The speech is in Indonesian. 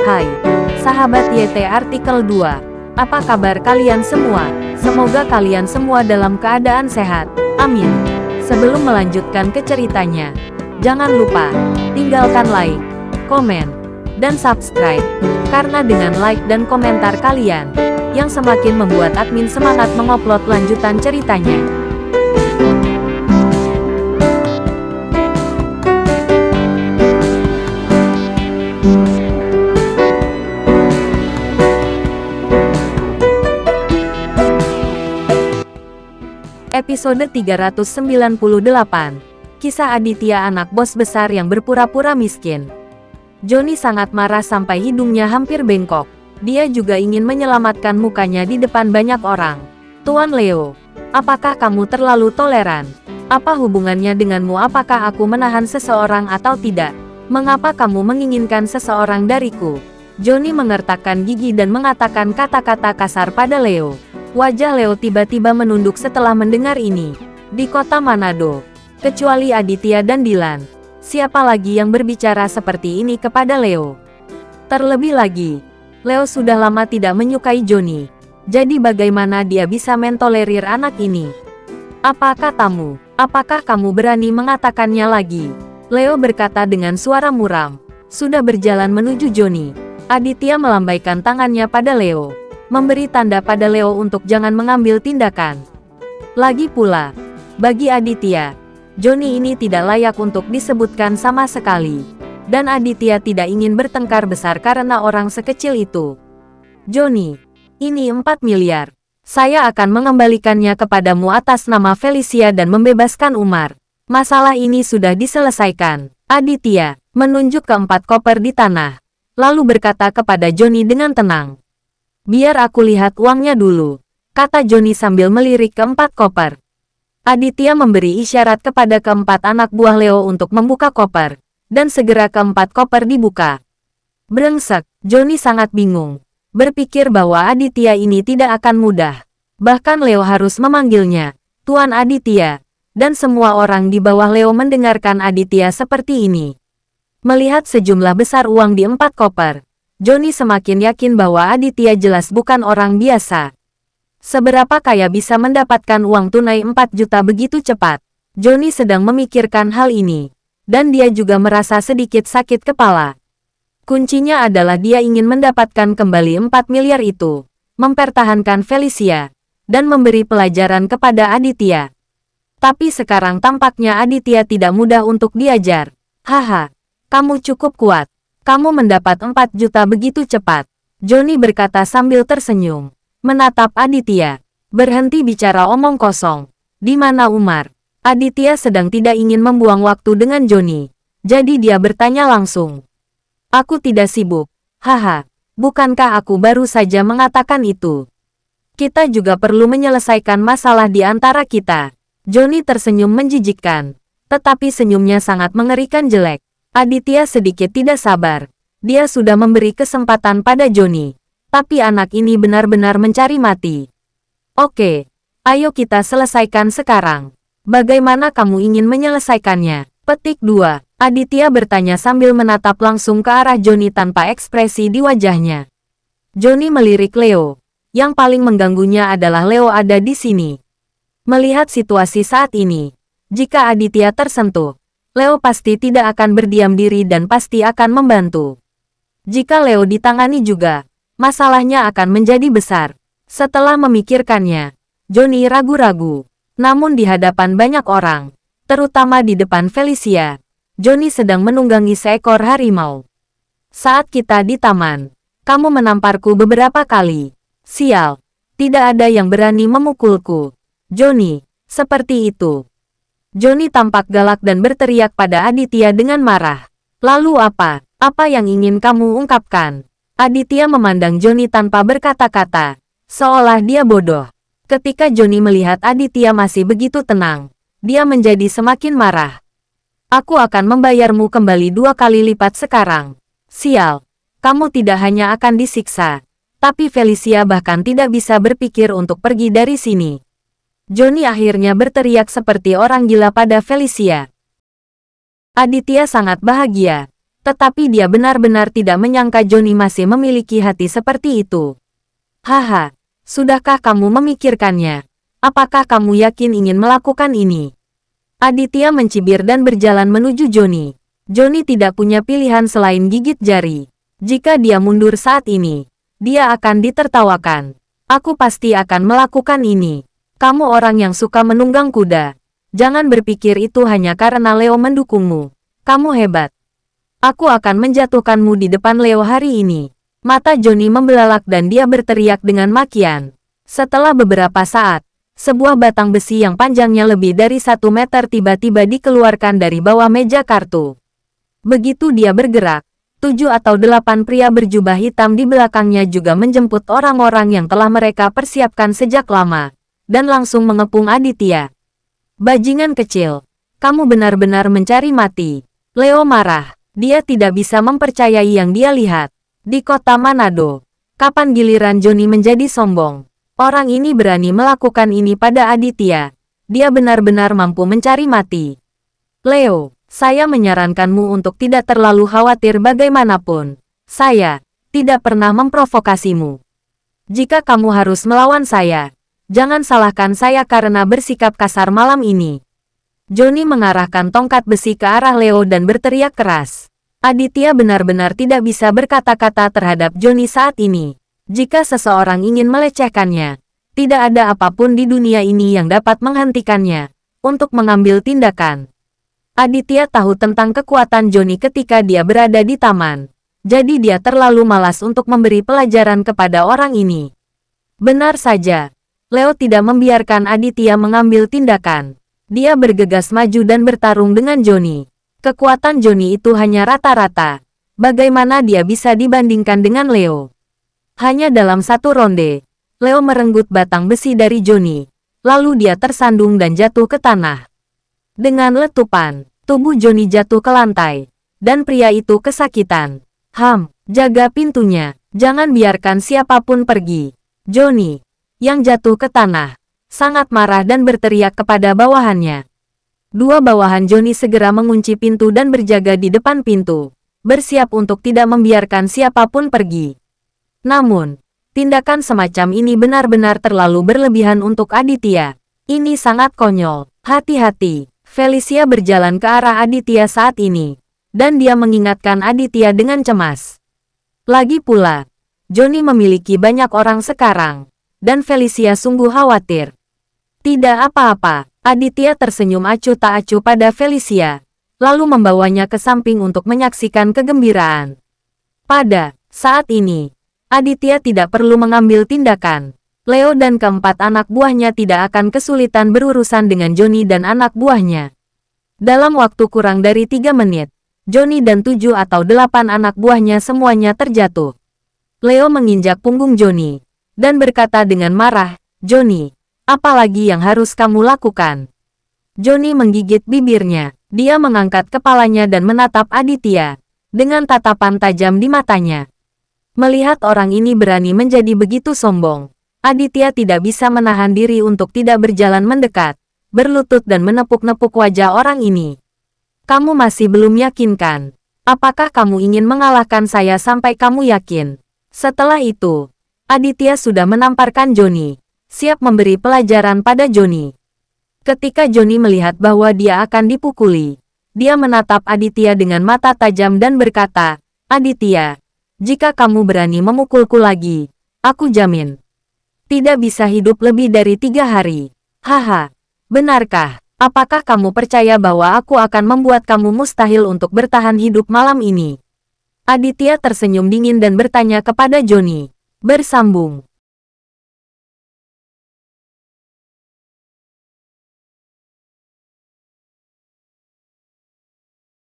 Hai, sahabat YT Artikel 2. Apa kabar kalian semua? Semoga kalian semua dalam keadaan sehat. Amin. Sebelum melanjutkan ke ceritanya, jangan lupa tinggalkan like, komen, dan subscribe. Karena dengan like dan komentar kalian, yang semakin membuat admin semangat mengupload lanjutan ceritanya. Episode 398. Kisah Aditya, anak bos besar yang berpura-pura miskin. Johnny sangat marah sampai hidungnya hampir bengkok. Dia juga ingin menyelamatkan mukanya di depan banyak orang. Tuan Leo, apakah kamu terlalu toleran? Apa hubungannya denganmu? Apakah aku menahan seseorang atau tidak? Mengapa kamu menginginkan seseorang dariku? Johnny mengertakkan gigi dan mengatakan kata-kata kasar pada Leo. Wajah Leo tiba-tiba menunduk setelah mendengar ini. Di kota Manado, kecuali Aditya dan Dylan, siapa lagi yang berbicara seperti ini kepada Leo? Terlebih lagi, Leo sudah lama tidak menyukai Johnny. Jadi bagaimana dia bisa mentolerir anak ini? Apa katamu? Apakah kamu berani mengatakannya lagi? Leo berkata dengan suara muram. Sudah berjalan menuju Johnny, Aditya melambaikan tangannya pada Leo, memberi tanda pada Leo untuk jangan mengambil tindakan. Lagi pula, bagi Aditya, Johnny ini tidak layak untuk disebutkan sama sekali. Dan Aditya tidak ingin bertengkar besar karena orang sekecil itu. Johnny, ini 4 miliar. Saya akan mengembalikannya kepadamu atas nama Felicia dan membebaskan Umar. Masalah ini sudah diselesaikan. Aditya menunjuk ke 4 koper di tanah, lalu berkata kepada Johnny dengan tenang. Biar aku lihat uangnya dulu, kata Johnny sambil melirik ke 4 koper. Aditya memberi isyarat kepada keempat anak buah Leo untuk membuka koper, dan segera keempat koper dibuka. Brengsek, Johnny sangat bingung, berpikir bahwa Aditya ini tidak akan mudah. Bahkan Leo harus memanggilnya Tuan Aditya, dan semua orang di bawah Leo mendengarkan Aditya seperti ini. Melihat sejumlah besar uang di 4 koper, Johnny semakin yakin bahwa Aditya jelas bukan orang biasa. Seberapa kaya bisa mendapatkan uang tunai 4 juta begitu cepat? Johnny sedang memikirkan hal ini, dan dia juga merasa sedikit sakit kepala. Kuncinya adalah dia ingin mendapatkan kembali 4 miliar itu, mempertahankan Felicia, dan memberi pelajaran kepada Aditya. Tapi sekarang tampaknya Aditya tidak mudah untuk diajar. Haha, kamu cukup kuat. Kamu mendapat 4 juta begitu cepat, Johnny berkata sambil tersenyum. Menatap Aditya. Berhenti bicara omong kosong. Di mana Umar? Aditya sedang tidak ingin membuang waktu dengan Johnny. Jadi dia bertanya langsung. Aku tidak sibuk. Haha, bukankah aku baru saja mengatakan itu? Kita juga perlu menyelesaikan masalah di antara kita. Johnny tersenyum menjijikkan. Tetapi senyumnya sangat mengerikan jelek. Aditya sedikit tidak sabar. Dia sudah memberi kesempatan pada Johnny. Tapi anak ini benar-benar mencari mati. Oke, ayo kita selesaikan sekarang. Bagaimana kamu ingin menyelesaikannya? Petik 2. Aditya bertanya sambil menatap langsung ke arah Johnny tanpa ekspresi di wajahnya. Johnny melirik Leo. Yang paling mengganggunya adalah Leo ada di sini. Melihat situasi saat ini, jika Aditya tersentuh, Leo pasti tidak akan berdiam diri dan pasti akan membantu. Jika Leo ditangani juga, masalahnya akan menjadi besar. Setelah memikirkannya, Johnny ragu-ragu. Namun di hadapan banyak orang, terutama di depan Felicia, Johnny sedang menunggangi seekor harimau. Saat kita di taman, kamu menamparku beberapa kali. Sial, tidak ada yang berani memukulku. Johnny, seperti itu. Johnny tampak galak dan berteriak pada Aditya dengan marah. Lalu apa? Apa yang ingin kamu ungkapkan? Aditya memandang Johnny tanpa berkata-kata, seolah dia bodoh. Ketika Johnny melihat Aditya masih begitu tenang, dia menjadi semakin marah. Aku akan membayarmu kembali 2 kali lipat sekarang. Sial, kamu tidak hanya akan disiksa, tapi Felicia bahkan tidak bisa berpikir untuk pergi dari sini. Johnny akhirnya berteriak seperti orang gila pada Felicia. Aditya sangat bahagia. Tetapi dia benar-benar tidak menyangka Johnny masih memiliki hati seperti itu. Haha, sudahkah kamu memikirkannya? Apakah kamu yakin ingin melakukan ini? Aditya mencibir dan berjalan menuju Johnny. Johnny tidak punya pilihan selain gigit jari. Jika dia mundur saat ini, dia akan ditertawakan. Aku pasti akan melakukan ini. Kamu orang yang suka menunggang kuda. Jangan berpikir itu hanya karena Leo mendukungmu. Kamu hebat. Aku akan menjatuhkanmu di depan Leo hari ini. Mata Johnny membelalak dan dia berteriak dengan makian. Setelah beberapa saat, sebuah batang besi yang panjangnya lebih dari 1 meter tiba-tiba dikeluarkan dari bawah meja kartu. Begitu dia bergerak, 7 atau 8 pria berjubah hitam di belakangnya juga menjemput orang-orang yang telah mereka persiapkan sejak lama, dan langsung mengepung Aditya. Bajingan kecil, kamu benar-benar mencari mati. Leo marah, dia tidak bisa mempercayai yang dia lihat. Di kota Manado, kapan giliran Johnny menjadi sombong? Orang ini berani melakukan ini pada Aditya. Dia benar-benar mampu mencari mati. Leo, saya menyarankanmu untuk tidak terlalu khawatir bagaimanapun. Saya tidak pernah memprovokasimu. Jika kamu harus melawan saya, jangan salahkan saya karena bersikap kasar malam ini. Johnny mengarahkan tongkat besi ke arah Leo dan berteriak keras. Aditya benar-benar tidak bisa berkata-kata terhadap Johnny saat ini. Jika seseorang ingin melecehkannya, tidak ada apapun di dunia ini yang dapat menghentikannya untuk mengambil tindakan. Aditya tahu tentang kekuatan Johnny ketika dia berada di taman. Jadi dia terlalu malas untuk memberi pelajaran kepada orang ini. Benar saja, Leo tidak membiarkan Aditya mengambil tindakan. Dia bergegas maju dan bertarung dengan Johnny. Kekuatan Johnny itu hanya rata-rata. Bagaimana dia bisa dibandingkan dengan Leo? Hanya dalam 1 ronde, Leo merenggut batang besi dari Johnny. Lalu dia tersandung dan jatuh ke tanah. Dengan letupan, tubuh Johnny jatuh ke lantai. Dan pria itu kesakitan. Jaga pintunya. Jangan biarkan siapapun pergi. Johnny, yang jatuh ke tanah, sangat marah dan berteriak kepada bawahannya. 2 bawahan Johnny segera mengunci pintu dan berjaga di depan pintu, bersiap untuk tidak membiarkan siapapun pergi. Namun, tindakan semacam ini benar-benar terlalu berlebihan untuk Aditya. Ini sangat konyol. Hati-hati. Felicia berjalan ke arah Aditya saat ini, dan dia mengingatkan Aditya dengan cemas. Lagi pula, Johnny memiliki banyak orang sekarang, dan Felicia sungguh khawatir. Tidak apa-apa, Aditya tersenyum acuh tak acuh pada Felicia, lalu membawanya ke samping untuk menyaksikan kegembiraan. Pada saat ini, Aditya tidak perlu mengambil tindakan. Leo dan keempat anak buahnya tidak akan kesulitan berurusan dengan Johnny dan anak buahnya. Dalam waktu kurang dari 3 menit, Johnny dan 7 atau 8 anak buahnya semuanya terjatuh. Leo menginjak punggung Johnny, dan berkata dengan marah, "Johnny, apa lagi yang harus kamu lakukan?" Johnny menggigit bibirnya. Dia mengangkat kepalanya dan menatap Aditya, dengan tatapan tajam di matanya. Melihat orang ini berani menjadi begitu sombong, Aditya tidak bisa menahan diri untuk tidak berjalan mendekat, berlutut dan menepuk-nepuk wajah orang ini. "Kamu masih belum yakinkan? Apakah kamu ingin mengalahkan saya sampai kamu yakin?" Setelah itu, Aditya sudah menamparkan Johnny, siap memberi pelajaran pada Johnny. Ketika Johnny melihat bahwa dia akan dipukuli, dia menatap Aditya dengan mata tajam dan berkata, "Aditya, jika kamu berani memukulku lagi, aku jamin tidak bisa hidup lebih dari 3 hari. Haha, benarkah? Apakah kamu percaya bahwa aku akan membuat kamu mustahil untuk bertahan hidup malam ini?" Aditya tersenyum dingin dan bertanya kepada Johnny. Bersambung.